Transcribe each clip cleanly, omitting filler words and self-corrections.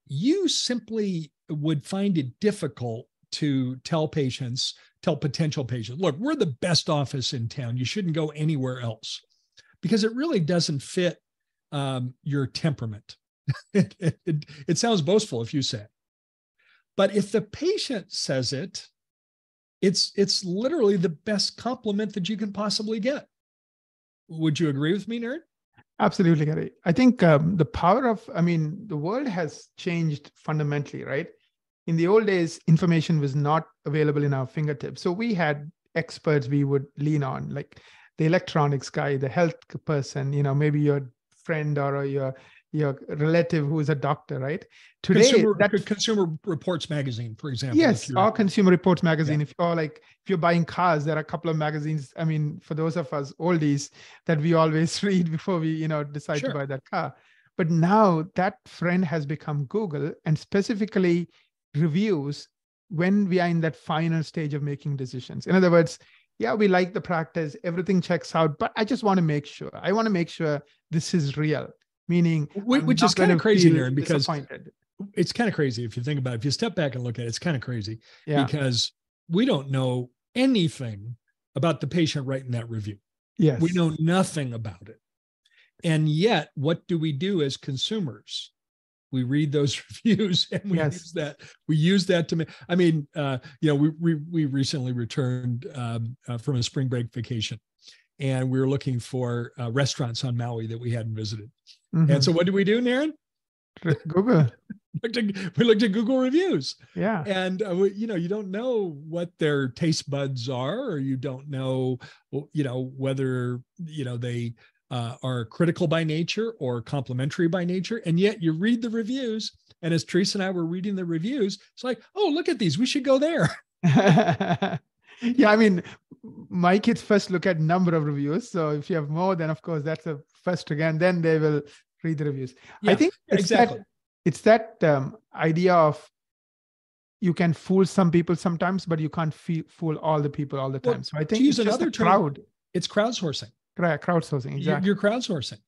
you simply would find it difficult to tell potential patients, look, we're the best office in town. You shouldn't go anywhere else, because it really doesn't fit your temperament. It sounds boastful if you say it. But if the patient says it, it's literally the best compliment that you can possibly get. Would you agree with me, Naren? Absolutely, Gary. I think the power of, the world has changed fundamentally, right? In the old days, information was not available in our fingertips. So we had experts we would lean on, like the electronics guy, the health person, maybe your friend or your relative who is a doctor, right? Today, Consumer Reports magazine, for example. Yes, or Consumer Reports magazine. Yeah. If you're buying cars, there are a couple of magazines. For those of us oldies, that we always read before we, decide to buy that car. But now that friend has become Google, and specifically reviews when we are in that final stage of making decisions. In other words, yeah, we like the practice, everything checks out, but I just want to make sure. I want to make sure this is real. Meaning, which is kind of crazy, Naren, because it's kind of crazy if you think about it. If you step back and look at it, it's kind of crazy because we don't know anything about the patient writing that review. Yes. We know nothing about it. And yet, what do we do as consumers? We read those reviews and we use that. We use that to make. We recently returned from a spring break vacation, and we were looking for restaurants on Maui that we hadn't visited. Mm-hmm. And so, what did we do, Naren? Google. We looked at Google reviews. Yeah. And you don't know what their taste buds are, or you don't know, whether they are critical by nature or complimentary by nature. And yet you read the reviews. And as Teresa and I were reading the reviews, it's like, oh, look at these. We should go there. Yeah. My kids first look at number of reviews. So if you have more, then of course that's a first again, then they will read the reviews. Yeah, I think it's that idea of you can fool some people sometimes, but you can't fool all the people all the time. So I think it's another term, it's crowdsourcing. Right, crowdsourcing, exactly. You're crowdsourcing.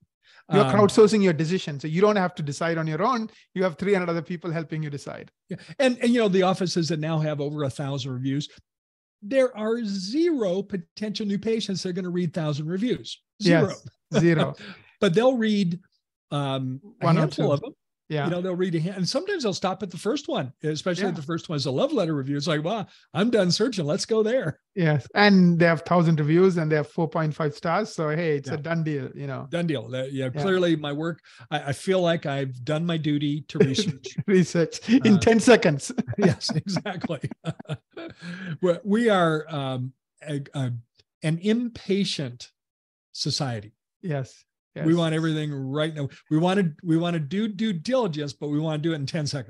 You're crowdsourcing your decision. So you don't have to decide on your own. You have 300 other people helping you decide. Yeah. And the offices that now have over 1,000 reviews, there are zero potential new patients that are going to read 1,000 reviews. Zero. Yes, zero. But they'll read a handful of them. Yeah. They'll read and sometimes they'll stop at the first one, especially if the first one is a love letter review. It's like, wow, I'm done searching. Let's go there. Yes. And they have 1,000 reviews and they have 4.5 stars. So, hey, it's a done deal, Done deal. Clearly my work, I feel like I've done my duty to research in 10 seconds. Yes, exactly. We are an impatient society. Yes. Yes. We want everything right now. We want to do due diligence, but we want to do it in 10 seconds.